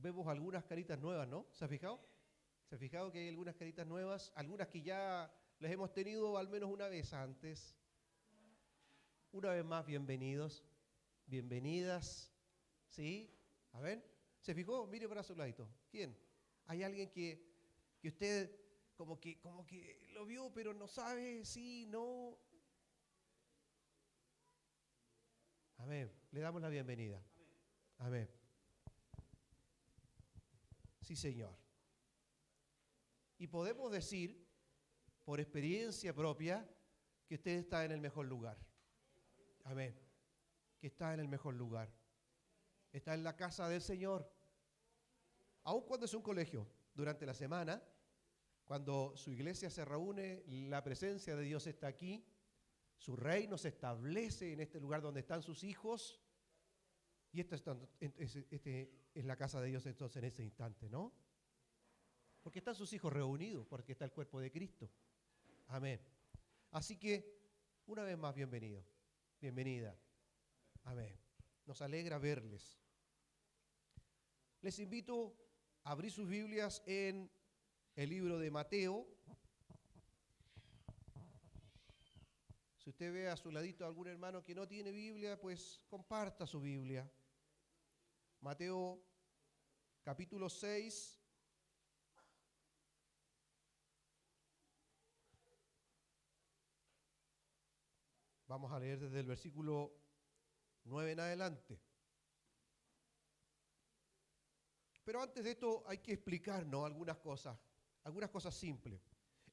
vemos algunas caritas nuevas, ¿no? ¿Se ha fijado? ¿Se ha fijado que hay algunas caritas nuevas? Algunas que ya las hemos tenido al menos una vez antes. Una vez más, bienvenidos, bienvenidas. ¿Sí? A ver, ¿se fijó? Mire para su ladito. ¿Quién? ¿Hay alguien que usted como que lo vio, pero no sabe? ¿Sí? ¿No? Amén. Le damos la bienvenida. Amén. Sí, Señor. Y podemos decir, por experiencia propia, que usted está en el mejor lugar. Amén. Que está en el mejor lugar. Está en la casa del Señor. Aun cuando es un colegio, durante la semana, cuando su iglesia se reúne, la presencia de Dios está aquí, su reino se establece en este lugar donde están sus hijos, y esta es la casa de Dios entonces en ese instante, ¿no? Porque están sus hijos reunidos, porque está el cuerpo de Cristo. Amén. Así que, una vez más, bienvenido, bienvenida. Amén. Nos alegra verles. Les invito a abrir sus Biblias en el libro de Mateo. Si usted ve a su ladito a algún hermano que no tiene Biblia, pues comparta su Biblia. Mateo capítulo 6. Vamos a leer desde el versículo 9 en adelante. Pero antes de esto hay que explicarnos algunas cosas simples.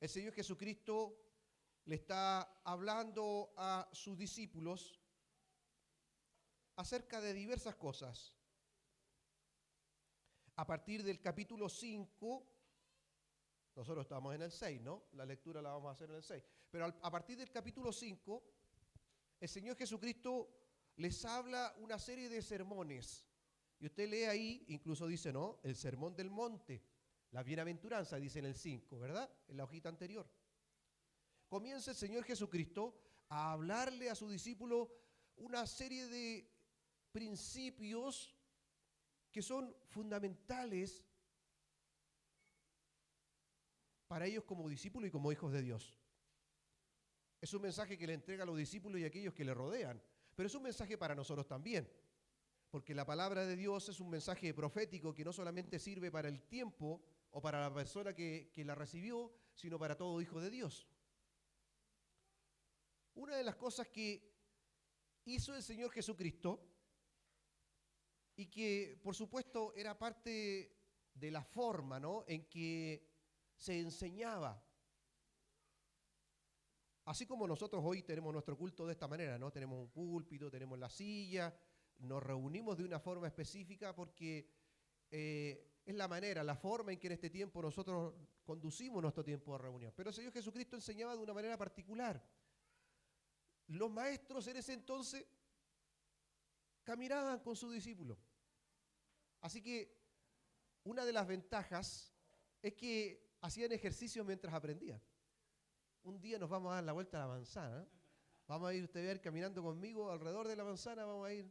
El Señor Jesucristo le está hablando a sus discípulos acerca de diversas cosas. A partir del capítulo 5, nosotros estamos en el 6, ¿no? La lectura la vamos a hacer en el 6. Pero a partir del capítulo 5, el Señor Jesucristo les habla una serie de sermones. Y usted lee ahí, incluso dice, ¿no? El sermón del monte, la bienaventuranza, dice en el 5, ¿verdad? En la hojita anterior. Comienza el Señor Jesucristo a hablarle a su discípulo una serie de principios que son fundamentales para ellos como discípulos y como hijos de Dios. Es un mensaje que le entrega a los discípulos y a aquellos que le rodean, pero es un mensaje para nosotros también, porque la palabra de Dios es un mensaje profético que no solamente sirve para el tiempo o para la persona que la recibió, sino para todo hijo de Dios. Una de las cosas que hizo el Señor Jesucristo y que por supuesto era parte de la forma, ¿no?, en que se enseñaba. Así como nosotros hoy tenemos nuestro culto de esta manera, ¿no? Tenemos un púlpito, tenemos la silla, nos reunimos de una forma específica porque es la manera, la forma en que en este tiempo nosotros conducimos nuestro tiempo de reunión. Pero el Señor Jesucristo enseñaba de una manera particular. Los maestros en ese entonces caminaban con sus discípulos. Así que una de las ventajas es que hacían ejercicio mientras aprendían. Un día nos vamos a dar la vuelta a la manzana. Vamos a ir usted a ver caminando conmigo alrededor de la manzana, vamos a ir.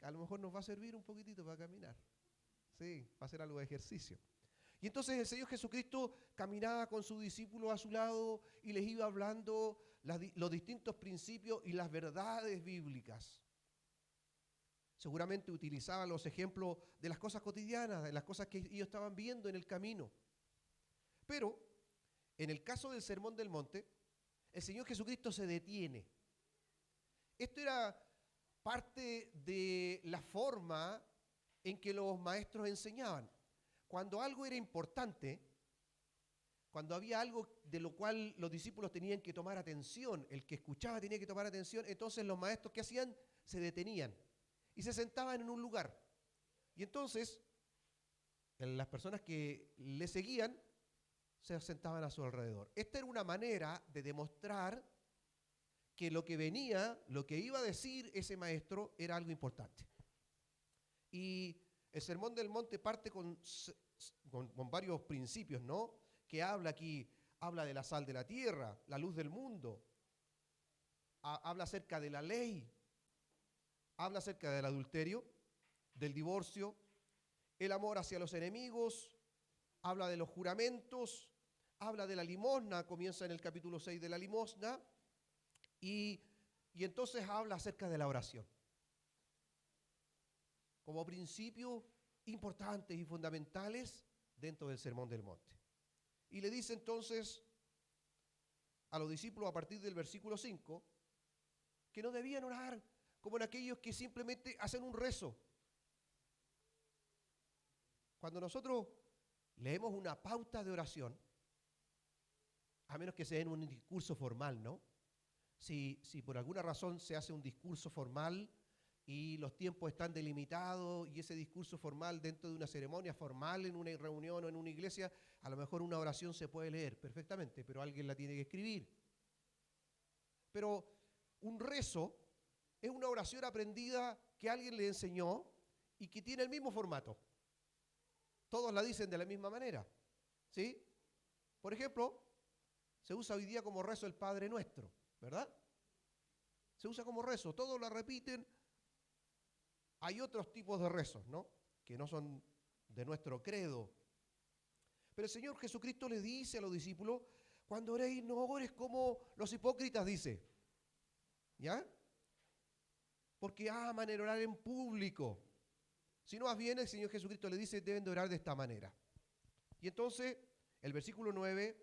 A lo mejor nos va a servir un poquitito para caminar. Sí, va a ser algo de ejercicio. Y entonces el Señor Jesucristo caminaba con sus discípulos a su lado y les iba hablando los distintos principios y las verdades bíblicas. Seguramente utilizaba los ejemplos de las cosas cotidianas, de las cosas que ellos estaban viendo en el camino. Pero, en el caso del Sermón del Monte, el Señor Jesucristo se detiene. Esto era parte de la forma en que los maestros enseñaban. Cuando algo era importante, cuando había algo de lo cual los discípulos tenían que tomar atención, el que escuchaba tenía que tomar atención, entonces los maestros, ¿qué hacían? Se detenían y se sentaban en un lugar. Y entonces, las personas que le seguían se sentaban a su alrededor. Esta era una manera de demostrar que lo que venía, lo que iba a decir ese maestro era algo importante. Y el Sermón del Monte parte con varios principios, ¿no? Que habla aquí, habla de la sal de la tierra, la luz del mundo, habla acerca de la ley, habla acerca del adulterio, del divorcio el amor hacia los enemigos, habla de los juramentos, habla de la limosna, comienza en el capítulo 6 de la limosna, y entonces habla acerca de la oración. Como principios importantes y fundamentales dentro del Sermón del Monte. Y le dice entonces a los discípulos a partir del versículo 5 que no debían orar como en aquellos que simplemente hacen un rezo. Cuando nosotros leemos una pauta de oración, a menos que sea en un discurso formal, ¿no? Si por alguna razón se hace un discurso formal y los tiempos están delimitados y ese discurso formal dentro de una ceremonia formal en una reunión o en una iglesia, a lo mejor una oración se puede leer perfectamente, pero alguien la tiene que escribir. Pero un rezo es una oración aprendida que alguien le enseñó y que tiene el mismo formato. Todos la dicen de la misma manera, ¿sí? Por ejemplo, se usa hoy día como rezo el Padre Nuestro, ¿verdad? Se usa como rezo, todos la repiten. Hay otros tipos de rezos, ¿no? Que no son de nuestro credo. Pero el Señor Jesucristo le dice a los discípulos, cuando oréis no ores como los hipócritas, dice. ¿Ya? Porque aman el orar en público. Sino más bien el Señor Jesucristo le dice, deben de orar de esta manera. Y entonces, el versículo 9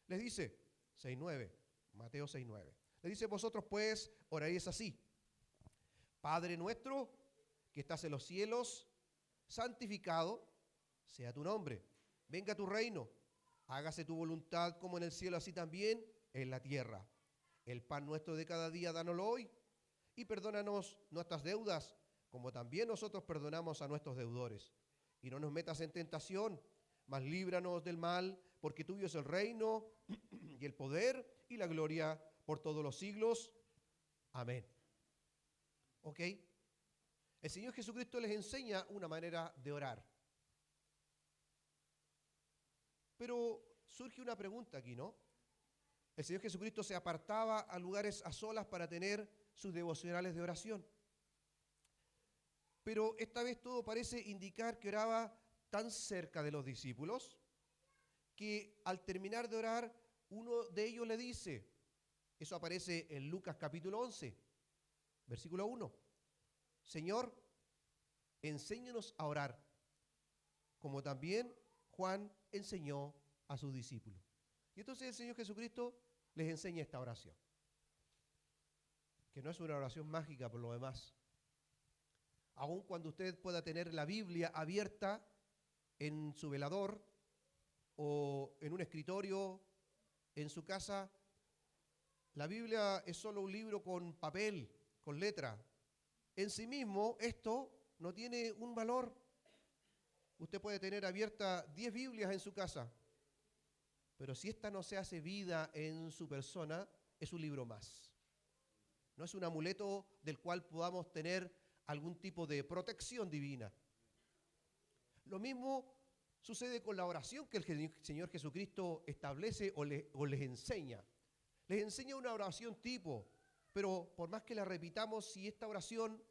les dice, 6:9, Mateo 6:9. Les dice, vosotros pues oraréis así. Padre nuestro, que estás en los cielos, santificado sea tu nombre. Venga tu reino. Hágase tu voluntad como en el cielo, así también en la tierra. El pan nuestro de cada día, dánoslo hoy. Y perdónanos nuestras deudas, como también nosotros perdonamos a nuestros deudores. Y no nos metas en tentación, mas líbranos del mal, porque tuyo es el reino y el poder y la gloria por todos los siglos. Amén. ¿Ok? El Señor Jesucristo les enseña una manera de orar. Pero surge una pregunta aquí, ¿no? El Señor Jesucristo se apartaba a lugares a solas para tener sus devocionales de oración. Pero esta vez todo parece indicar que oraba tan cerca de los discípulos que al terminar de orar, uno de ellos le dice, eso aparece en Lucas capítulo 11, versículo 1, Señor, enséñanos a orar, como también Juan enseñó a sus discípulos. Y entonces el Señor Jesucristo les enseña esta oración, que no es una oración mágica por lo demás. Aun cuando usted pueda tener la Biblia abierta en su velador o en un escritorio en su casa, la Biblia es solo un libro con papel, con letra. En sí mismo esto no tiene un valor. Usted puede tener abierta 10 Biblias en su casa, pero si esta no se hace vida en su persona, es un libro más. No es un amuleto del cual podamos tener algún tipo de protección divina. Lo mismo sucede con la oración que el Señor Jesucristo establece o les enseña. Les enseña una oración tipo, pero por más que la repitamos, si esta oración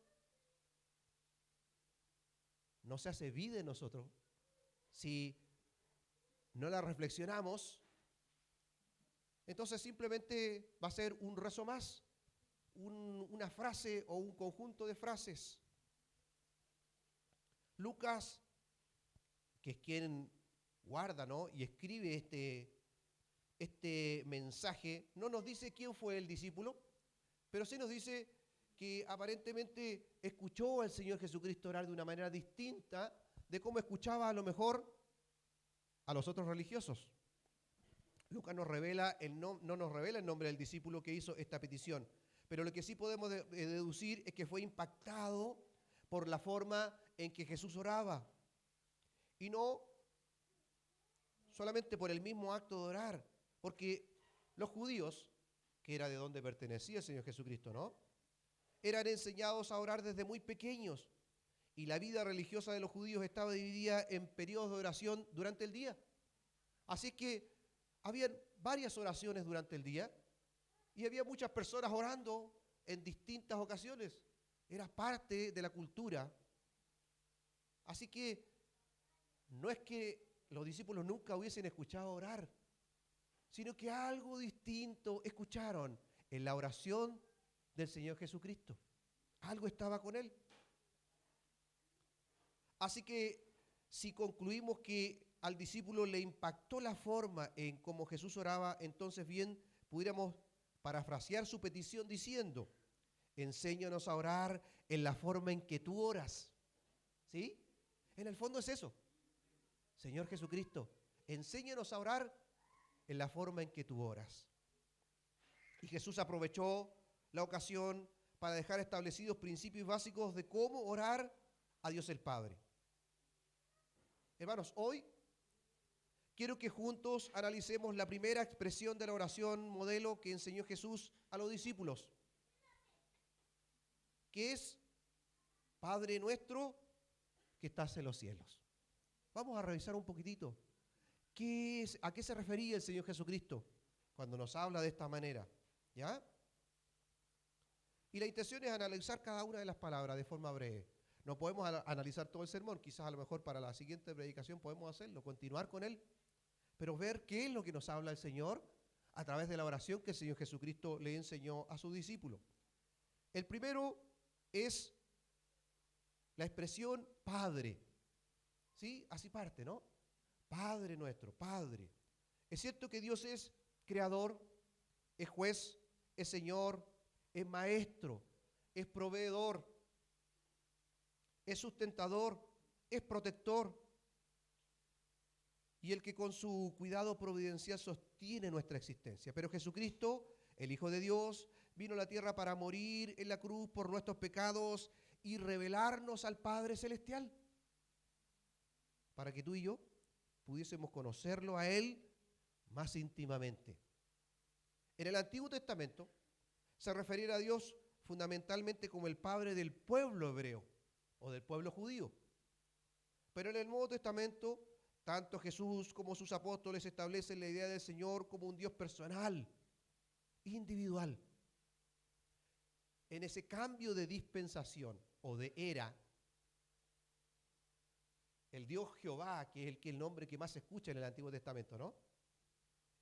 no se hace vida en nosotros, si no la reflexionamos, entonces simplemente va a ser un rezo más, una frase o un conjunto de frases. Lucas, que es quien guarda, ¿no?, y escribe este mensaje, no nos dice quién fue el discípulo, pero sí nos dice que aparentemente escuchó al Señor Jesucristo orar de una manera distinta de cómo escuchaba a lo mejor a los otros religiosos. Lucas no nos revela el nombre del discípulo que hizo esta petición, pero lo que sí podemos deducir es que fue impactado por la forma en que Jesús oraba, y no solamente por el mismo acto de orar, porque los judíos, que era de donde pertenecía el Señor Jesucristo, ¿no?, eran enseñados a orar desde muy pequeños, y la vida religiosa de los judíos estaba dividida en periodos de oración durante el día. Así que había varias oraciones durante el día, y había muchas personas orando en distintas ocasiones. Era parte de la cultura. Así que no es que los discípulos nunca hubiesen escuchado orar, sino que algo distinto escucharon en la oración del Señor Jesucristo. Algo estaba con Él. Así que si concluimos que al discípulo le impactó la forma en cómo Jesús oraba, entonces bien pudiéramos parafrasear su petición diciendo: enséñanos a orar en la forma en que tú oras. ¿Sí? En el fondo es eso. Señor Jesucristo, enséñanos a orar en la forma en que tú oras. Y Jesús aprovechó la ocasión para dejar establecidos principios básicos de cómo orar a Dios el Padre. Hermanos, hoy quiero que juntos analicemos la primera expresión de la oración modelo que enseñó Jesús a los discípulos, que es: Padre nuestro que estás en los cielos. Vamos a revisar un poquitito. ¿A qué se refería el Señor Jesucristo cuando nos habla de esta manera? ¿Ya? Y la intención es analizar cada una de las palabras de forma breve. No podemos analizar todo el sermón, quizás a lo mejor para la siguiente predicación podemos hacerlo, continuar con él, pero ver qué es lo que nos habla el Señor a través de la oración que el Señor Jesucristo le enseñó a sus discípulos. El primero es la expresión Padre. ¿Sí? Así parte, ¿no? Padre nuestro, Padre. Es cierto que Dios es creador, es juez, es Señor, es maestro, es proveedor, es sustentador, es protector, y el que con su cuidado providencial sostiene nuestra existencia. Pero Jesucristo, el Hijo de Dios, vino a la tierra para morir en la cruz por nuestros pecados y revelarnos al Padre Celestial, para que tú y yo pudiésemos conocerlo a Él más íntimamente. En el Antiguo Testamento se refería a Dios fundamentalmente como el Padre del pueblo hebreo o del pueblo judío. Pero en el Nuevo Testamento, tanto Jesús como sus apóstoles establecen la idea del Señor como un Dios personal, individual. En ese cambio de dispensación o de era, el Dios Jehová, que es el nombre que más se escucha en el Antiguo Testamento, ¿no?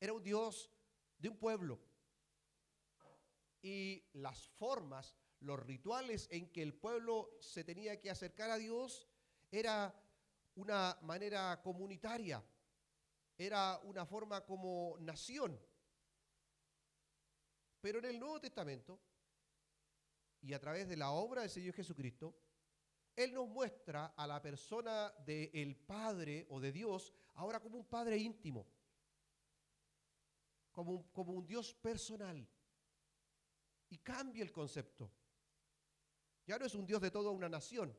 Era un Dios de un pueblo. Y las formas, los rituales en que el pueblo se tenía que acercar a Dios era una manera comunitaria, era una forma como nación. Pero en el Nuevo Testamento, y a través de la obra del Señor Jesucristo, Él nos muestra a la persona del Padre o de Dios ahora como un Padre íntimo, como un Dios personal. Y cambia el concepto. Ya no es un Dios de toda una nación,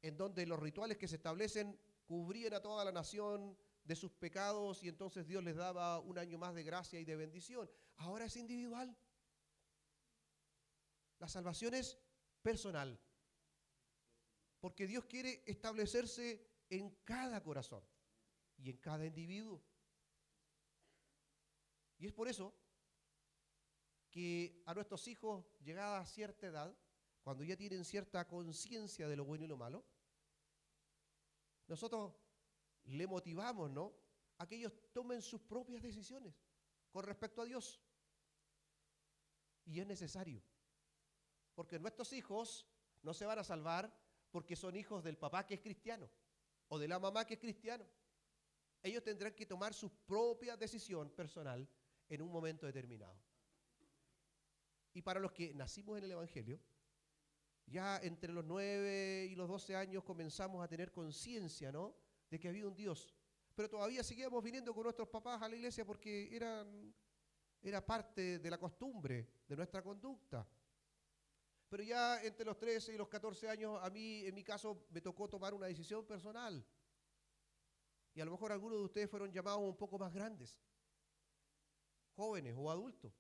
en donde los rituales que se establecen cubrían a toda la nación de sus pecados y entonces Dios les daba un año más de gracia y de bendición. Ahora es individual. La salvación es personal, porque Dios quiere establecerse en cada corazón y en cada individuo. Y es por eso que a nuestros hijos, llegada a cierta edad, cuando ya tienen cierta conciencia de lo bueno y lo malo, nosotros le motivamos, ¿no?, a que ellos tomen sus propias decisiones con respecto a Dios. Y es necesario, porque nuestros hijos no se van a salvar porque son hijos del papá que es cristiano o de la mamá que es cristiano. Ellos tendrán que tomar su propia decisión personal en un momento determinado. Y para los que nacimos en el Evangelio, ya entre los 9 y los 12 años comenzamos a tener conciencia, ¿no?, de que había un Dios. Pero todavía seguíamos viniendo con nuestros papás a la iglesia porque era parte de la costumbre, de nuestra conducta. Pero ya entre los 13 y los 14 años, a mí, en mi caso, me tocó tomar una decisión personal. Y a lo mejor algunos de ustedes fueron llamados un poco más grandes, jóvenes o adultos.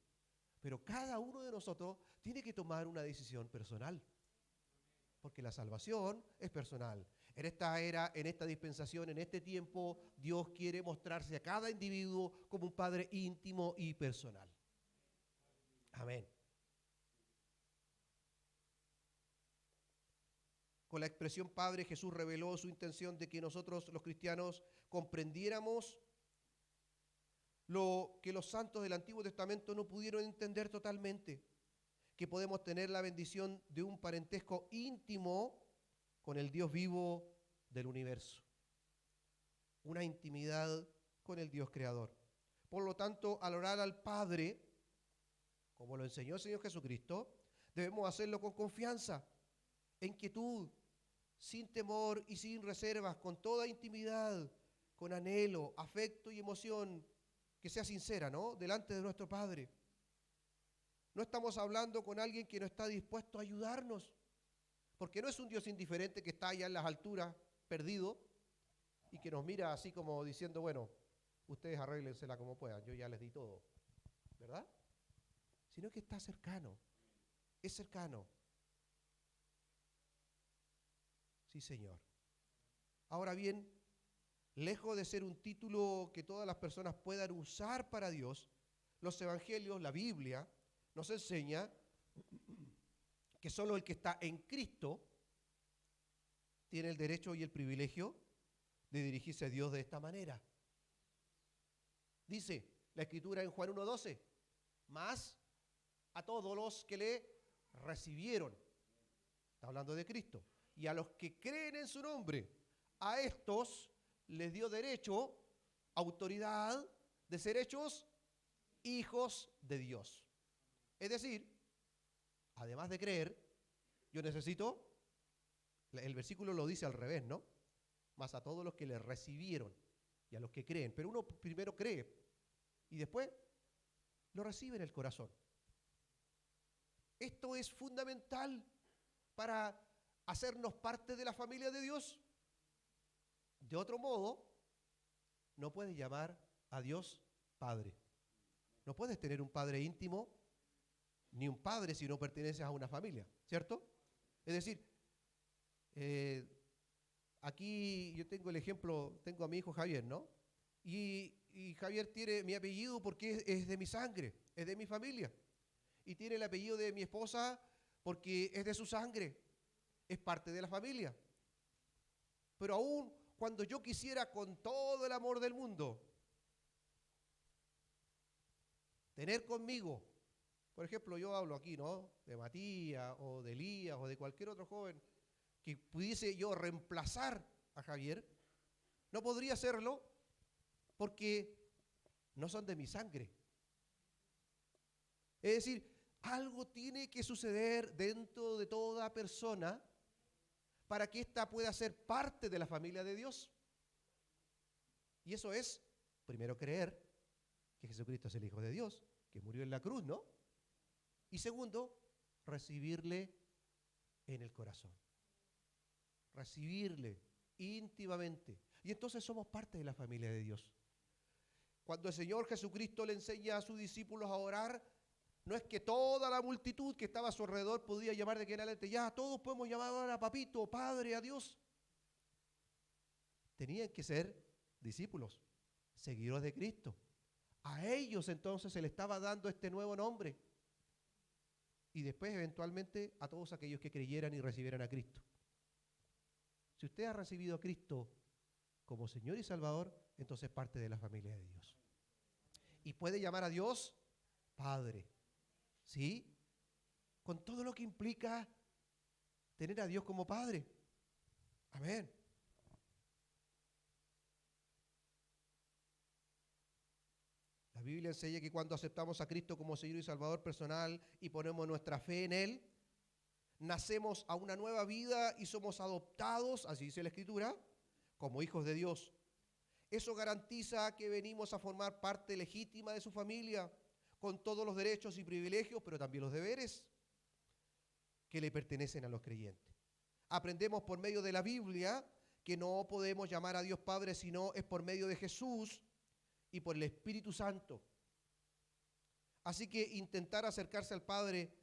Pero cada uno de nosotros tiene que tomar una decisión personal, porque la salvación es personal. En esta era, en esta dispensación, en este tiempo, Dios quiere mostrarse a cada individuo como un Padre íntimo y personal. Amén. Con la expresión Padre, Jesús reveló su intención de que nosotros los cristianos comprendiéramos lo que los santos del Antiguo Testamento no pudieron entender totalmente, que podemos tener la bendición de un parentesco íntimo con el Dios vivo del universo, una intimidad con el Dios creador. Por lo tanto, al orar al Padre, como lo enseñó el Señor Jesucristo, debemos hacerlo con confianza, en quietud, sin temor y sin reservas, con toda intimidad, con anhelo, afecto y emoción, que sea sincera, ¿no? Delante de nuestro Padre. No estamos hablando con alguien que no está dispuesto a ayudarnos, porque no es un Dios indiferente que está allá en las alturas, perdido, y que nos mira así como diciendo, bueno, ustedes arréglensela como puedan, yo ya les di todo, ¿verdad? Sino que está cercano, es cercano. Sí, Señor. Ahora bien, lejos de ser un título que todas las personas puedan usar para Dios, los evangelios, la Biblia, nos enseña que solo el que está en Cristo tiene el derecho y el privilegio de dirigirse a Dios de esta manera. Dice la Escritura en Juan 1:12, más a todos los que le recibieron, está hablando de Cristo, y a los que creen en su nombre, a estos les dio derecho, autoridad de ser hechos hijos de Dios. Es decir, además de creer, yo necesito, el versículo lo dice al revés, ¿no? Más a todos los que le recibieron y a los que creen. Pero uno primero cree y después lo recibe en el corazón. Esto es fundamental para hacernos parte de la familia de Dios. De otro modo, no puedes llamar a Dios Padre. No puedes tener un padre íntimo, ni un padre si no perteneces a una familia, ¿cierto? Es decir, aquí yo tengo el ejemplo, tengo a mi hijo Javier, ¿no? Y Javier tiene mi apellido porque es de mi sangre, es de mi familia. Y tiene el apellido de mi esposa porque es de su sangre, es parte de la familia. Pero aún cuando yo quisiera con todo el amor del mundo tener conmigo, por ejemplo, yo hablo aquí, ¿no? De Matías o de Elías o de cualquier otro joven que pudiese yo reemplazar a Javier, no podría hacerlo porque no son de mi sangre. Es decir, algo tiene que suceder dentro de toda persona para que ésta pueda ser parte de la familia de Dios. Y eso es, primero, creer que Jesucristo es el Hijo de Dios, que murió en la cruz, ¿no? Y segundo, recibirle en el corazón. Recibirle íntimamente. Y entonces somos parte de la familia de Dios. Cuando el Señor Jesucristo le enseña a sus discípulos a orar, no es que toda la multitud que estaba a su alrededor podía llamar de que en adelante, ya todos podemos llamar ahora a papito, padre, a Dios. Tenían que ser discípulos, seguidores de Cristo. A ellos entonces se le estaba dando este nuevo nombre. Y después eventualmente a todos aquellos que creyeran y recibieran a Cristo. Si usted ha recibido a Cristo como Señor y Salvador, entonces es parte de la familia de Dios. Y puede llamar a Dios Padre. ¿Sí? Con todo lo que implica tener a Dios como Padre. Amén. La Biblia enseña que cuando aceptamos a Cristo como Señor y Salvador personal y ponemos nuestra fe en Él, nacemos a una nueva vida y somos adoptados, así dice la Escritura, como hijos de Dios. Eso garantiza que venimos a formar parte legítima de su familia, con todos los derechos y privilegios, pero también los deberes que le pertenecen a los creyentes. Aprendemos por medio de la Biblia que no podemos llamar a Dios Padre, sino es por medio de Jesús y por el Espíritu Santo. Así que intentar acercarse al Padre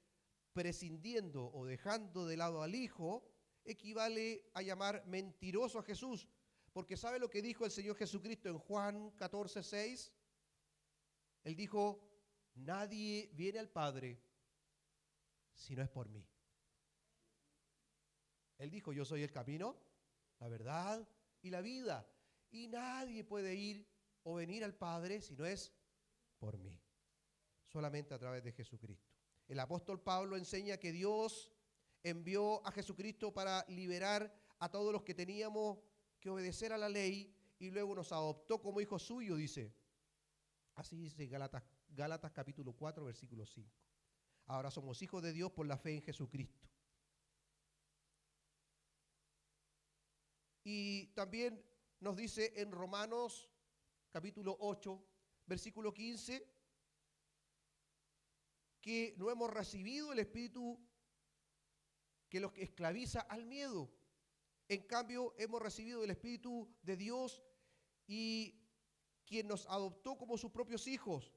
prescindiendo o dejando de lado al Hijo equivale a llamar mentiroso a Jesús, porque ¿sabe lo que dijo el Señor Jesucristo en Juan 14:6? Él dijo, nadie viene al Padre si no es por mí. Él dijo, yo soy el camino, la verdad y la vida. Y nadie puede ir o venir al Padre si no es por mí. Solamente a través de Jesucristo. El apóstol Pablo enseña que Dios envió a Jesucristo para liberar a todos los que teníamos que obedecer a la ley y luego nos adoptó como hijos suyos, dice. Así dice Gálatas capítulo 4, versículo 5. Ahora somos hijos de Dios por la fe en Jesucristo. Y también nos dice en Romanos capítulo 8, versículo 15, que no hemos recibido el espíritu que los esclaviza al miedo. En cambio, hemos recibido el Espíritu de Dios y quien nos adoptó como sus propios hijos.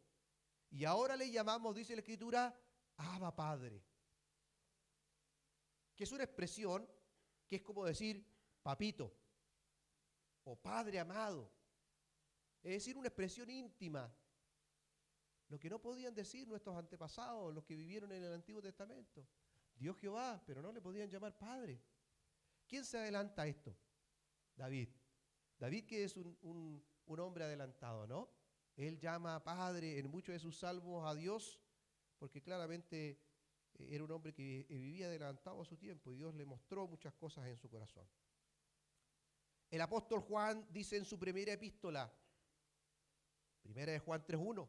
Y ahora le llamamos, dice la Escritura, Abba Padre. Que es una expresión que es como decir papito o padre amado. Es decir, una expresión íntima. Lo que no podían decir nuestros antepasados, los que vivieron en el Antiguo Testamento. Dios Jehová, pero no le podían llamar padre. ¿Quién se adelanta a esto? David. David, que es un hombre adelantado, ¿no? Él llama padre en muchos de sus salmos a Dios, porque claramente era un hombre que vivía adelantado a su tiempo y Dios le mostró muchas cosas en su corazón. El apóstol Juan dice en su primera epístola, primera de Juan 3:1,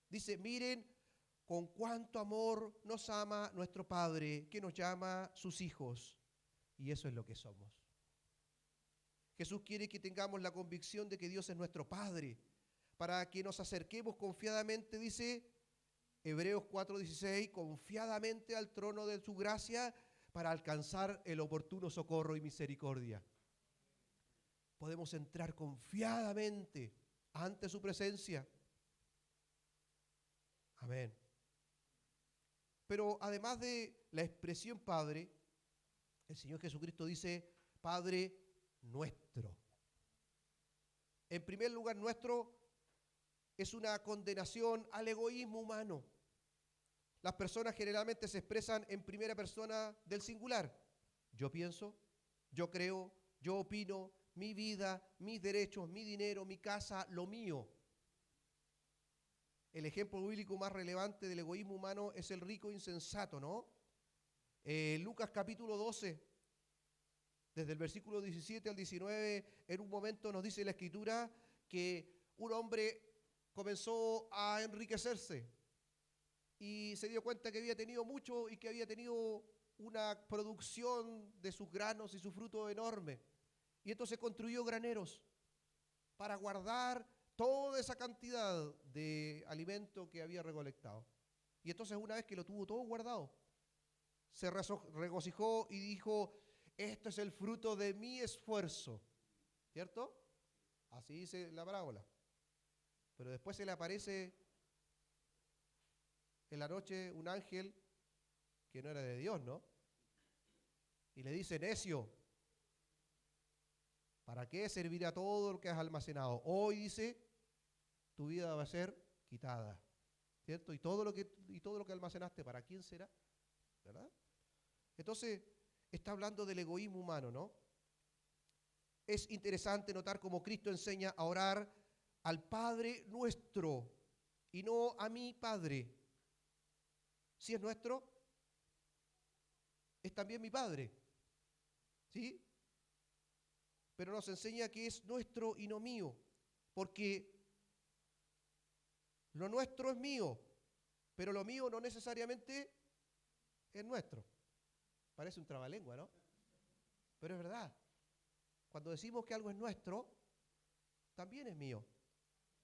dice, miren con cuánto amor nos ama nuestro Padre, que nos llama sus hijos. Y eso es lo que somos. Jesús quiere que tengamos la convicción de que Dios es nuestro Padre, para que nos acerquemos confiadamente, dice Hebreos 4:16, confiadamente al trono de su gracia para alcanzar el oportuno socorro y misericordia. Podemos entrar confiadamente ante su presencia. Amén. Pero además de la expresión Padre, el Señor Jesucristo dice Padre nuestro. En primer lugar, nuestro es una condenación al egoísmo humano. Las personas generalmente se expresan en primera persona del singular. Yo pienso, yo creo, yo opino, mi vida, mis derechos, mi dinero, mi casa, lo mío. El ejemplo bíblico más relevante del egoísmo humano es el rico insensato, ¿no? Lucas capítulo 12, desde el versículo 17 al 19, en un momento nos dice la Escritura que un hombre comenzó a enriquecerse y se dio cuenta que había tenido mucho y que había tenido una producción de sus granos y su fruto enorme. Y entonces construyó graneros para guardar toda esa cantidad de alimento que había recolectado. Y entonces una vez que lo tuvo todo guardado, se regocijó y dijo, esto es el fruto de mi esfuerzo. ¿Cierto? Así dice la parábola. Pero después se le aparece en la noche un ángel que no era de Dios, ¿no? Y le dice, necio, ¿para qué servirá todo lo que has almacenado? Hoy, dice, tu vida va a ser quitada, ¿cierto? Y todo lo que almacenaste, ¿para quién será? ¿Verdad? Entonces, está hablando del egoísmo humano, ¿no? Es interesante notar cómo Cristo enseña a orar al Padre nuestro y no a mi Padre. Si es nuestro, es también mi Padre, ¿sí? Pero nos enseña que es nuestro y no mío, porque lo nuestro es mío, pero lo mío no necesariamente es nuestro. Parece un trabalengua, ¿no? Pero es verdad. Cuando decimos que algo es nuestro, también es mío.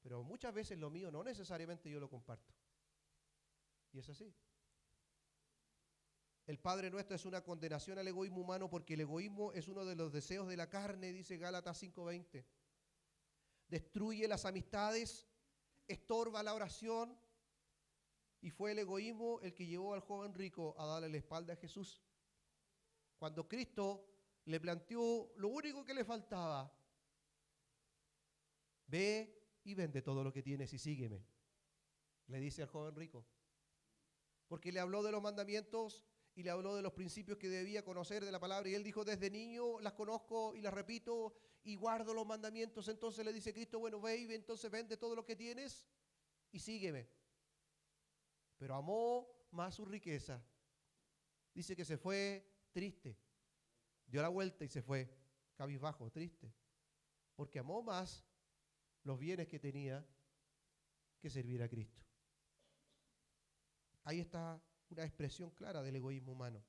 Pero muchas veces lo mío no necesariamente yo lo comparto. Y es así. El Padre nuestro es una condenación al egoísmo humano porque el egoísmo es uno de los deseos de la carne, dice Gálatas 5:20. Destruye las amistades, estorba la oración y fue el egoísmo el que llevó al joven rico a darle la espalda a Jesús. Cuando Cristo le planteó lo único que le faltaba, ve y vende todo lo que tienes y sígueme, le dice al joven rico. Porque le habló de los mandamientos y le habló de los principios que debía conocer de la palabra, y él dijo, desde niño las conozco y las repito y guardo los mandamientos. Entonces le dice Cristo, bueno, ve y entonces vende todo lo que tienes y sígueme. Pero amó más su riqueza. Dice que se fue triste, dio la vuelta y se fue cabizbajo, triste, porque amó más los bienes que tenía que servir a Cristo. Ahí está una expresión clara del egoísmo humano.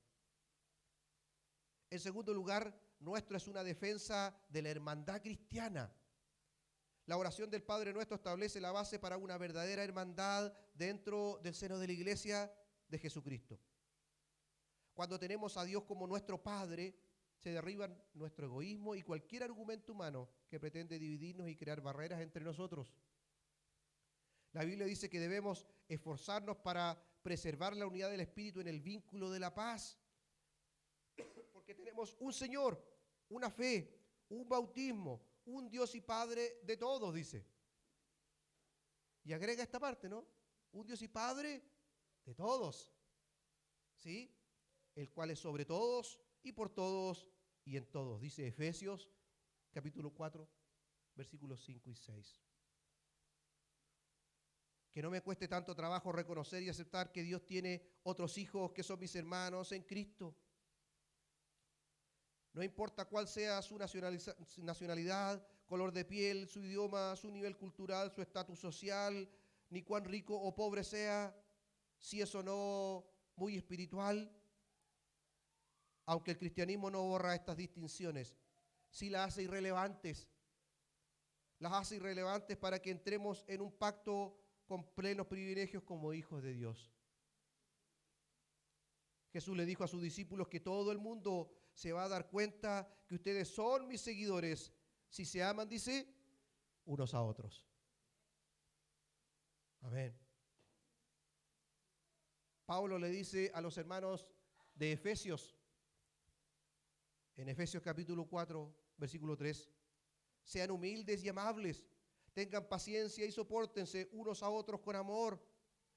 En segundo lugar, nuestro es una defensa de la hermandad cristiana. La oración del Padre Nuestro establece la base para una verdadera hermandad dentro del seno de la iglesia de Jesucristo. Cuando tenemos a Dios como nuestro Padre, se derriban nuestro egoísmo y cualquier argumento humano que pretende dividirnos y crear barreras entre nosotros. La Biblia dice que debemos esforzarnos para preservar la unidad del Espíritu en el vínculo de la paz, porque tenemos un Señor, una fe, un bautismo, un Dios y Padre de todos, dice. Y agrega esta parte, ¿no? Un Dios y Padre de todos, ¿sí? El cual es sobre todos y por todos y en todos, dice Efesios capítulo 4, versículos 5 y 6. Que no me cueste tanto trabajo reconocer y aceptar que Dios tiene otros hijos que son mis hermanos en Cristo. No importa cuál sea su nacionalidad, color de piel, su idioma, su nivel cultural, su estatus social, ni cuán rico o pobre sea, si es o no muy espiritual. Aunque el cristianismo no borra estas distinciones, sí las hace irrelevantes. Las hace irrelevantes para que entremos en un pacto con plenos privilegios como hijos de Dios. Jesús le dijo a sus discípulos que todo el mundo se va a dar cuenta que ustedes son mis seguidores si se aman, dice, unos a otros. Amén. Pablo le dice a los hermanos de Efesios, en Efesios capítulo 4, versículo 3, sean humildes y amables, tengan paciencia y sopórtense unos a otros con amor,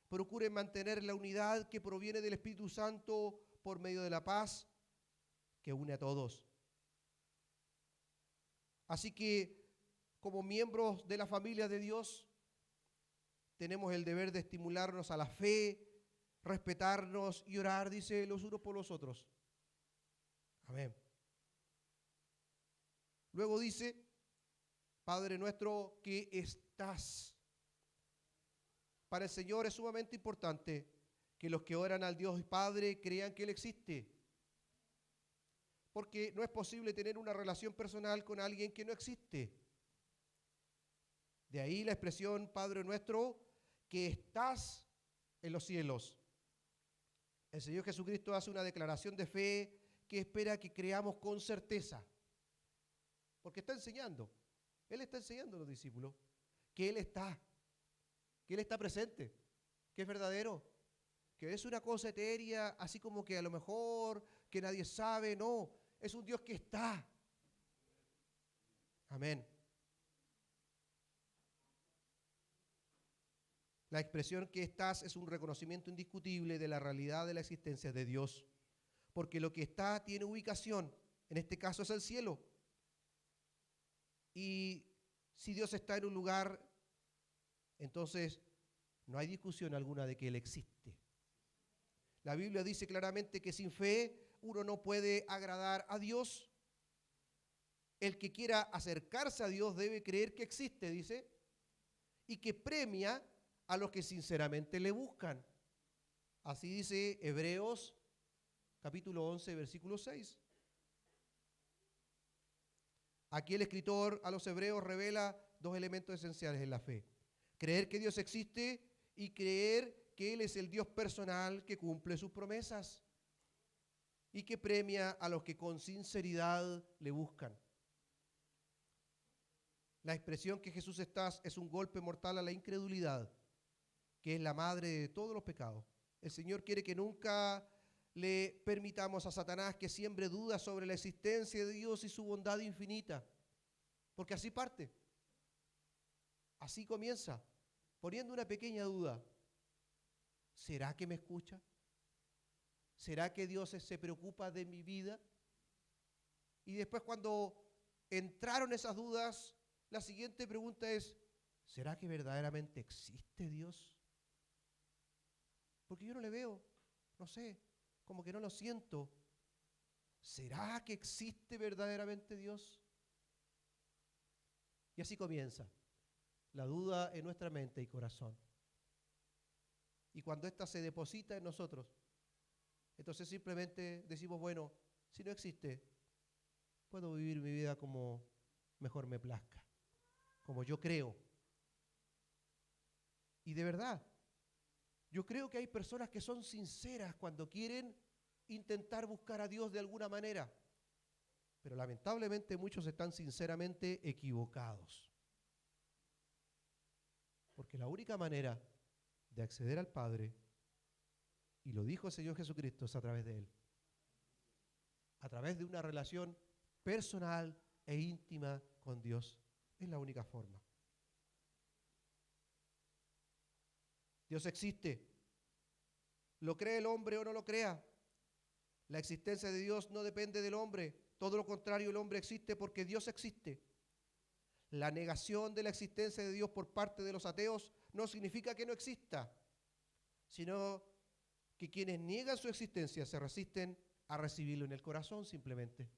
procuren mantener la unidad que proviene del Espíritu Santo por medio de la paz que une a todos. Así que, como miembros de la familia de Dios, tenemos el deber de estimularnos a la fe, respetarnos y orar, dice, los unos por los otros. Amén. Luego dice, Padre nuestro que estás. Para el Señor es sumamente importante que los que oran al Dios Padre crean que Él existe. Porque no es posible tener una relación personal con alguien que no existe. De ahí la expresión Padre nuestro que estás en los cielos. El Señor Jesucristo hace una declaración de fe que espera que creamos con certeza. Porque está enseñando. Él está enseñando a los discípulos que Él está presente, que es verdadero, que es una cosa etérea, así como que a lo mejor que nadie sabe, no, es un Dios que está. Amén. La expresión que estás es un reconocimiento indiscutible de la realidad de la existencia de Dios, porque lo que está tiene ubicación, en este caso es el cielo. Y si Dios está en un lugar, entonces no hay discusión alguna de que Él existe. La Biblia dice claramente que sin fe uno no puede agradar a Dios. El que quiera acercarse a Dios debe creer que existe, dice, y que premia a los que sinceramente le buscan. Así dice Hebreos capítulo 11, versículo 6. Aquí el escritor a los hebreos revela dos elementos esenciales en la fe. Creer que Dios existe y creer que Él es el Dios personal que cumple sus promesas y que premia a los que con sinceridad le buscan. La expresión que Jesús está es un golpe mortal a la incredulidad, que es la madre de todos los pecados. El Señor quiere que nunca le permitamos a Satanás que siembre dudas sobre la existencia de Dios y su bondad infinita, porque así parte, así comienza, poniendo una pequeña duda. ¿Será que me escucha? ¿Será que Dios se preocupa de mi vida? Y después cuando entraron esas dudas, la siguiente pregunta es, ¿será que verdaderamente existe Dios? Porque yo no le veo, no sé, como que no lo siento. ¿Será que existe verdaderamente Dios? Y así comienza la duda en nuestra mente y corazón. Y cuando ésta se deposita en nosotros, entonces simplemente decimos, bueno, si no existe, puedo vivir mi vida como mejor me plazca, como yo creo. Y de verdad, yo creo que hay personas que son sinceras cuando quieren intentar buscar a Dios de alguna manera, pero lamentablemente muchos están sinceramente equivocados. Porque la única manera de acceder al Padre, y lo dijo el Señor Jesucristo, es a través de Él. A través de una relación personal e íntima con Dios. Es la única forma. Dios existe. ¿Lo cree el hombre o no lo crea? La existencia de Dios no depende del hombre. Todo lo contrario, el hombre existe porque Dios existe. La negación de la existencia de Dios por parte de los ateos no significa que no exista, sino que quienes niegan su existencia se resisten a recibirlo en el corazón simplemente.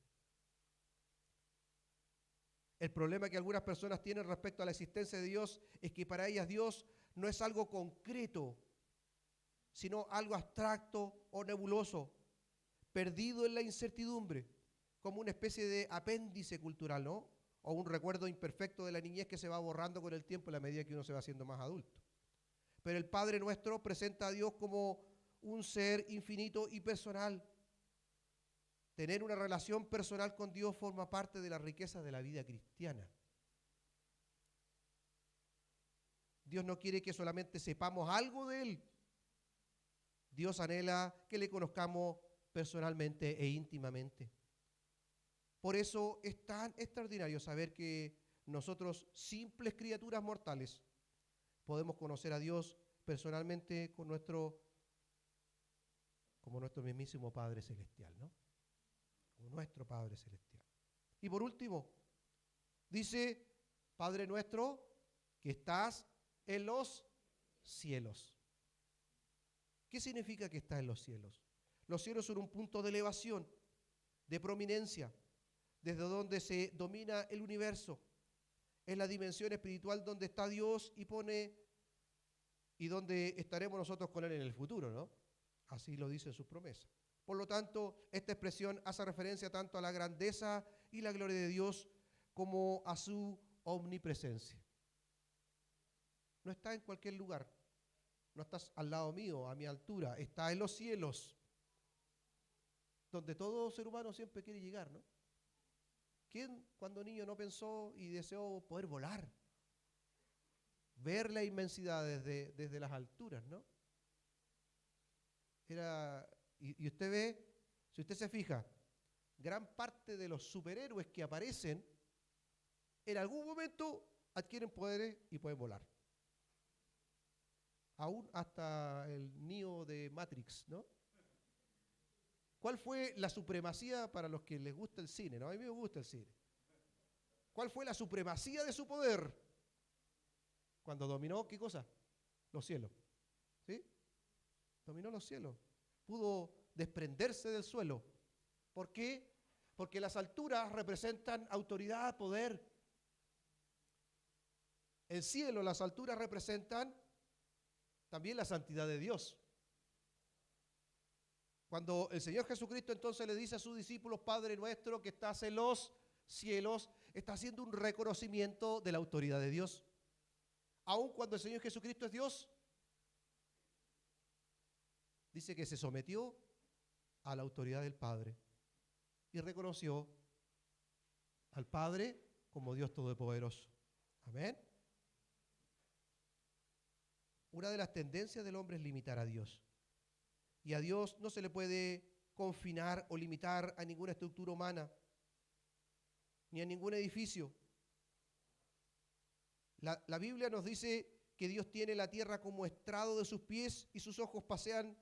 El problema que algunas personas tienen respecto a la existencia de Dios es que para ellas Dios no es algo concreto, sino algo abstracto o nebuloso, perdido en la incertidumbre, como una especie de apéndice cultural, ¿no? O un recuerdo imperfecto de la niñez que se va borrando con el tiempo en la medida que uno se va haciendo más adulto. Pero el Padre nuestro presenta a Dios como un ser infinito y personal. Tener una relación personal con Dios forma parte de la riqueza de la vida cristiana. Dios no quiere que solamente sepamos algo de Él. Dios anhela que le conozcamos personalmente e íntimamente. Por eso es tan extraordinario saber que nosotros, simples criaturas mortales, podemos conocer a Dios personalmente como nuestro mismísimo Padre Celestial, ¿no? Como nuestro Padre Celestial. Y por último, dice, Padre nuestro, que estás en los cielos. ¿Qué significa que estás en los cielos? Los cielos son un punto de elevación, de prominencia, desde donde se domina el universo. Es la dimensión espiritual donde está Dios y donde estaremos nosotros con Él en el futuro, ¿no? Así lo dicen sus promesas. Por lo tanto, esta expresión hace referencia tanto a la grandeza y la gloria de Dios como a su omnipresencia. No está en cualquier lugar, no estás al lado mío, a mi altura, está en los cielos, donde todo ser humano siempre quiere llegar, ¿no? ¿Quién cuando niño no pensó y deseó poder volar? Ver la inmensidad desde las alturas, ¿no? Y usted ve, si usted se fija, gran parte de los superhéroes que aparecen, en algún momento adquieren poderes y pueden volar. Aún hasta el Neo de Matrix, ¿no? ¿Cuál fue la supremacía para los que les gusta el cine? ¿No? A mí me gusta el cine. ¿Cuál fue la supremacía de su poder? Cuando dominó, ¿qué cosa? Los cielos. ¿Sí? Dominó los cielos. Pudo desprenderse del suelo. ¿Por qué? Porque las alturas representan autoridad, poder. El cielo, las alturas representan también la santidad de Dios. Cuando el Señor Jesucristo entonces le dice a sus discípulos, Padre nuestro que estás en los cielos, está haciendo un reconocimiento de la autoridad de Dios. Aun cuando el Señor Jesucristo es Dios, dice que se sometió a la autoridad del Padre y reconoció al Padre como Dios Todopoderoso. Amén. Una de las tendencias del hombre es limitar a Dios. Y a Dios no se le puede confinar o limitar a ninguna estructura humana, ni a ningún edificio. La Biblia nos dice que Dios tiene la tierra como estrado de sus pies y sus ojos pasean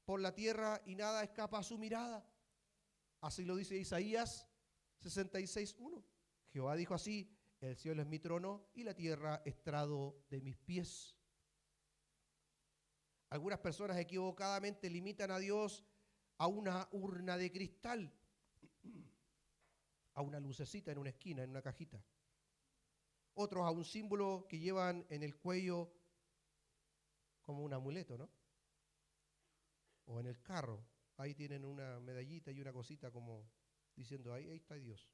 por la tierra y nada escapa a su mirada. Así lo dice Isaías 66:1. Jehová dijo así: el cielo es mi trono y la tierra estrado de mis pies. Algunas personas equivocadamente limitan a Dios a una urna de cristal, a una lucecita en una esquina, en una cajita. Otros a un símbolo que llevan en el cuello como un amuleto, ¿no? O en el carro, ahí tienen una medallita y una cosita como diciendo, ahí está Dios.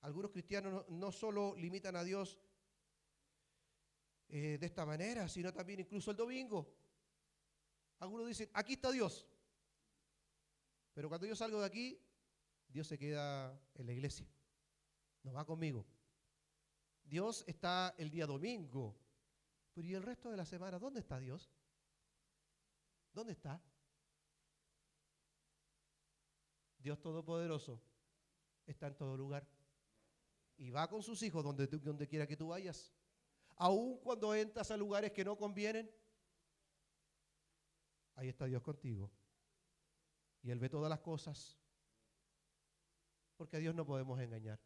Algunos cristianos no solo limitan a Dios de esta manera, sino también incluso el domingo. Algunos dicen, aquí está Dios. Pero cuando yo salgo de aquí, Dios se queda en la iglesia. No va conmigo. Dios está el día domingo. Pero ¿y el resto de la semana? ¿Dónde está Dios? ¿Dónde está? Dios Todopoderoso está en todo lugar. Y va con sus hijos donde quiera que tú vayas. Aun cuando entras a lugares que no convienen, ahí está Dios contigo. Y Él ve todas las cosas. Porque a Dios no podemos engañar.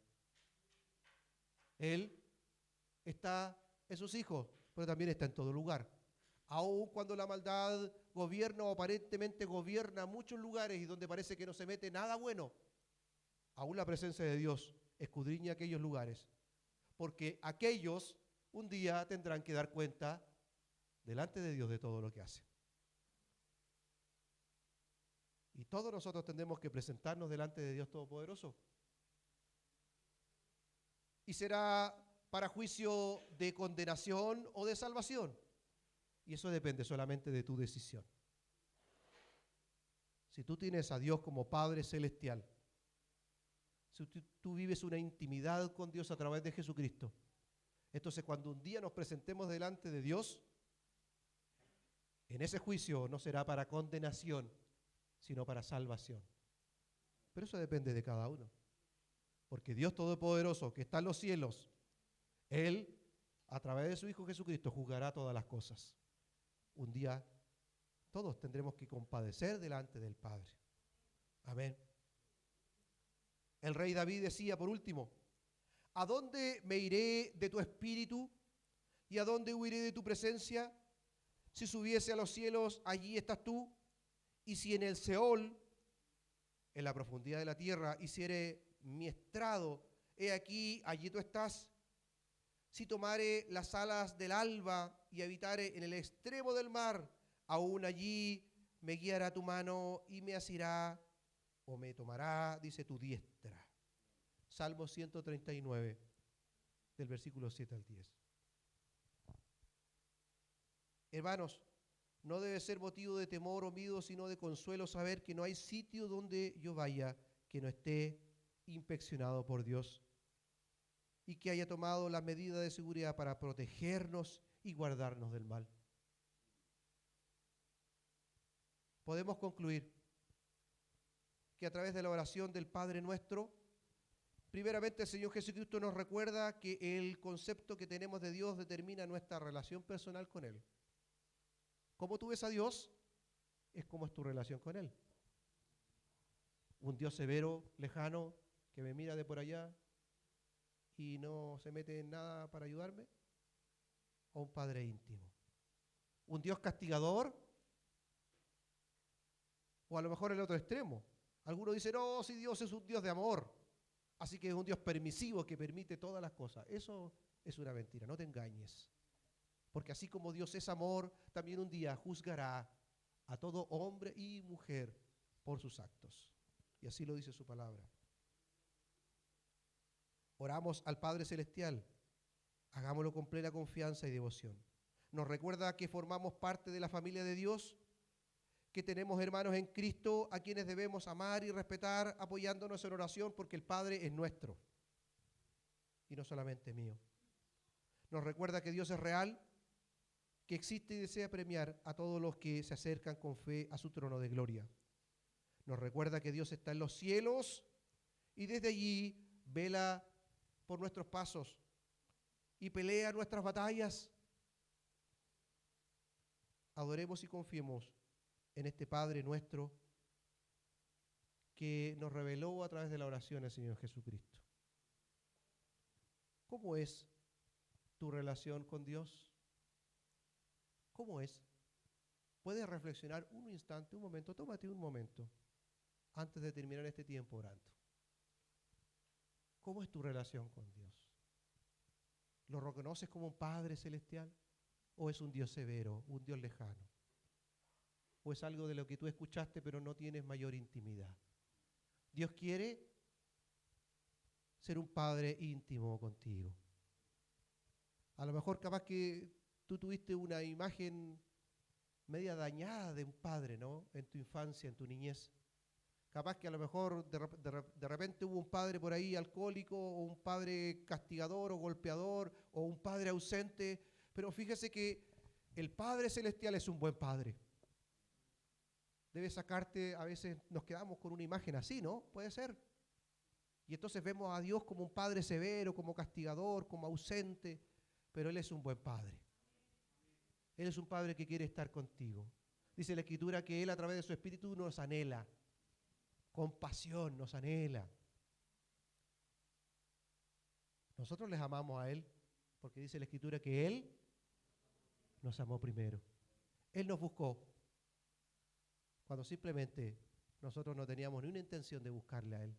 Él está en sus hijos, pero también está en todo lugar. Aun cuando la maldad gobierna o aparentemente gobierna muchos lugares y donde parece que no se mete nada bueno, aún la presencia de Dios escudriña aquellos lugares. Porque aquellos un día tendrán que dar cuenta delante de Dios de todo lo que hacen. Y todos nosotros tendremos que presentarnos delante de Dios Todopoderoso. Y será para juicio de condenación o de salvación. Y eso depende solamente de tu decisión. Si tú tienes a Dios como Padre Celestial, si tú vives una intimidad con Dios a través de Jesucristo, entonces cuando un día nos presentemos delante de Dios, en ese juicio no será para condenación, sino para salvación. Pero eso depende de cada uno. Porque Dios Todopoderoso, que está en los cielos, Él, a través de su Hijo Jesucristo, juzgará todas las cosas. Un día todos tendremos que compadecer delante del Padre. Amén. El rey David decía, por último, ¿a dónde me iré de tu espíritu? ¿Y a dónde huiré de tu presencia? Si subiese a los cielos, allí estás tú. Y si en el Seol, en la profundidad de la tierra, hiciere mi estrado, he aquí, allí tú estás. Si tomare las alas del alba y habitare en el extremo del mar, aún allí me guiará tu mano y me asirá o me tomará, dice, tu diestra. Salmo 139, del versículo 7 al 10. Hermanos, no debe ser motivo de temor o miedo, sino de consuelo saber que no hay sitio donde yo vaya que no esté inspeccionado por Dios y que haya tomado las medidas de seguridad para protegernos y guardarnos del mal. Podemos concluir que a través de la oración del Padre Nuestro, primeramente el Señor Jesucristo nos recuerda que el concepto que tenemos de Dios determina nuestra relación personal con Él. ¿Cómo tú ves a Dios? Es cómo es tu relación con Él. Un Dios severo, lejano, que me mira de por allá y no se mete en nada para ayudarme, o un Padre íntimo. Un Dios castigador, o a lo mejor el otro extremo. Algunos dicen, no, si Dios es un Dios de amor, así que es un Dios permisivo que permite todas las cosas. Eso es una mentira, no te engañes. Porque así como Dios es amor, también un día juzgará a todo hombre y mujer por sus actos. Y así lo dice su palabra. Oramos al Padre Celestial, hagámoslo con plena confianza y devoción. Nos recuerda que formamos parte de la familia de Dios, que tenemos hermanos en Cristo a quienes debemos amar y respetar, apoyándonos en oración porque el Padre es nuestro y no solamente mío. Nos recuerda que Dios es real, que existe y desea premiar a todos los que se acercan con fe a su trono de gloria. Nos recuerda que Dios está en los cielos y desde allí vela por nuestros pasos y pelea nuestras batallas. Adoremos y confiemos en este Padre nuestro que nos reveló a través de la oración el Señor Jesucristo. ¿Cómo es tu relación con Dios? ¿Cómo es? Puedes reflexionar un instante, un momento, tómate un momento antes de terminar este tiempo orando. ¿Cómo es tu relación con Dios? ¿Lo reconoces como un Padre celestial? ¿O es un Dios severo, un Dios lejano? ¿O es algo de lo que tú escuchaste pero no tienes mayor intimidad? Dios quiere ser un Padre íntimo contigo. A lo mejor capaz que tú tuviste una imagen media dañada de un padre, ¿no? En tu infancia, en tu niñez. Capaz que a lo mejor de repente hubo un padre por ahí alcohólico, o un padre castigador o golpeador, o un padre ausente. Pero fíjese que el Padre Celestial es un buen padre. Debe sacarte, a veces nos quedamos con una imagen así, ¿no? Puede ser. Y entonces vemos a Dios como un padre severo, como castigador, como ausente, pero Él es un buen padre. Él es un padre que quiere estar contigo. Dice la Escritura que Él a través de su Espíritu nos anhela, con pasión nos anhela. Nosotros les amamos a Él porque dice la Escritura que Él nos amó primero. Él nos buscó cuando simplemente nosotros no teníamos ni una intención de buscarle a Él.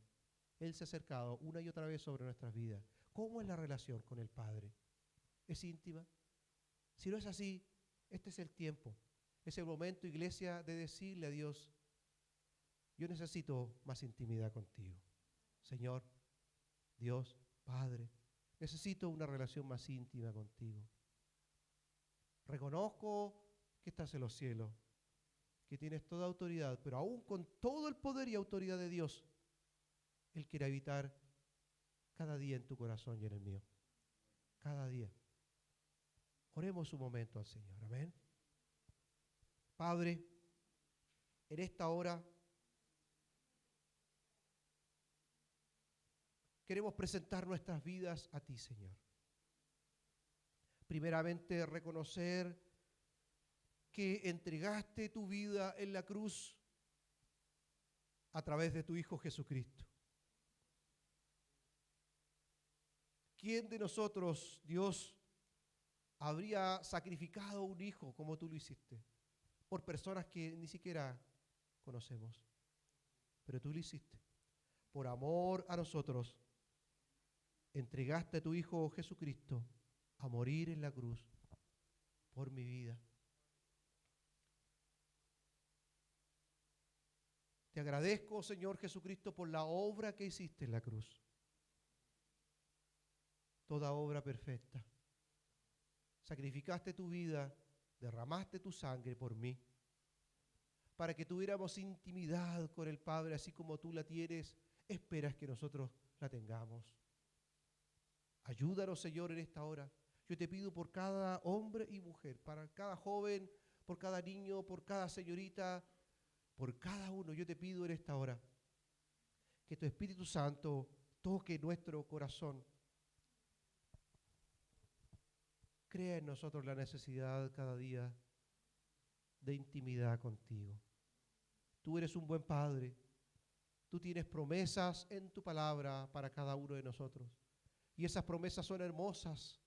Él se ha acercado una y otra vez sobre nuestras vidas. ¿Cómo es la relación con el Padre? ¿Es íntima? Si no es así, este es el tiempo. Es el momento, iglesia, de decirle a Dios, yo necesito más intimidad contigo. Señor, Dios, Padre, necesito una relación más íntima contigo. Reconozco que estás en los cielos, que tienes toda autoridad, pero aún con todo el poder y autoridad de Dios, Él quiere habitar cada día en tu corazón y en el mío. Cada día. Oremos un momento al Señor. Amén. Padre, en esta hora queremos presentar nuestras vidas a ti, Señor. Primeramente, reconocer que entregaste tu vida en la cruz a través de tu Hijo Jesucristo. ¿Quién de nosotros, Dios, habría sacrificado un hijo como tú lo hiciste? Por personas que ni siquiera conocemos. Pero tú lo hiciste. Por amor a nosotros, entregaste a tu Hijo Jesucristo a morir en la cruz por mi vida. Te agradezco, Señor Jesucristo, por la obra que hiciste en la cruz. Toda obra perfecta. Sacrificaste tu vida, derramaste tu sangre por mí, para que tuviéramos intimidad con el Padre, así como tú la tienes, esperas que nosotros la tengamos. Ayúdanos, Señor, en esta hora. Yo te pido por cada hombre y mujer, para cada joven, por cada niño, por cada señorita, por cada uno, yo te pido en esta hora que tu Espíritu Santo toque nuestro corazón. Crea en nosotros la necesidad cada día de intimidad contigo. Tú eres un buen Padre. Tú tienes promesas en tu palabra para cada uno de nosotros. Y esas promesas son hermosas,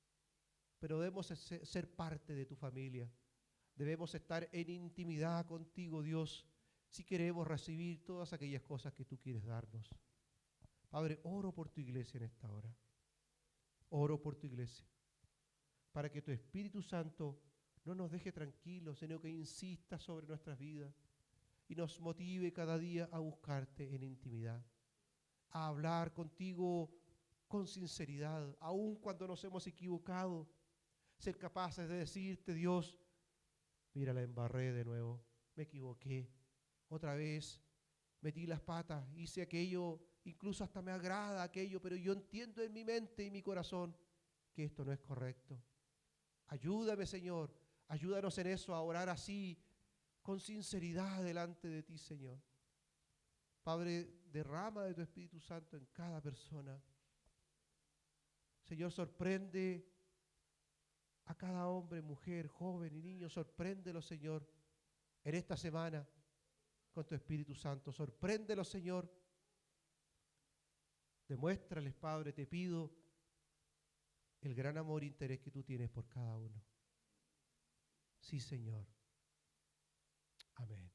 pero debemos ser parte de tu familia. Debemos estar en intimidad contigo, Dios, si queremos recibir todas aquellas cosas que tú quieres darnos. Padre, oro por tu iglesia en esta hora. Oro por tu iglesia, para que tu Espíritu Santo no nos deje tranquilos, sino que insista sobre nuestras vidas y nos motive cada día a buscarte en intimidad, a hablar contigo con sinceridad, aun cuando nos hemos equivocado, ser capaces de decirte, Dios, mira, la embarré de nuevo, me equivoqué, otra vez metí las patas, hice aquello, incluso hasta me agrada aquello, pero yo entiendo en mi mente y mi corazón que esto no es correcto. Ayúdame, Señor, ayúdanos en eso, a orar así, con sinceridad delante de ti, Señor. Padre, derrama de tu Espíritu Santo en cada persona. Señor, sorprende a cada hombre, mujer, joven y niño, sorpréndelo, Señor, en esta semana con tu Espíritu Santo. Sorpréndelos, Señor. Demuéstrales, Padre, te pido el gran amor e interés que tú tienes por cada uno. Sí, Señor. Amén.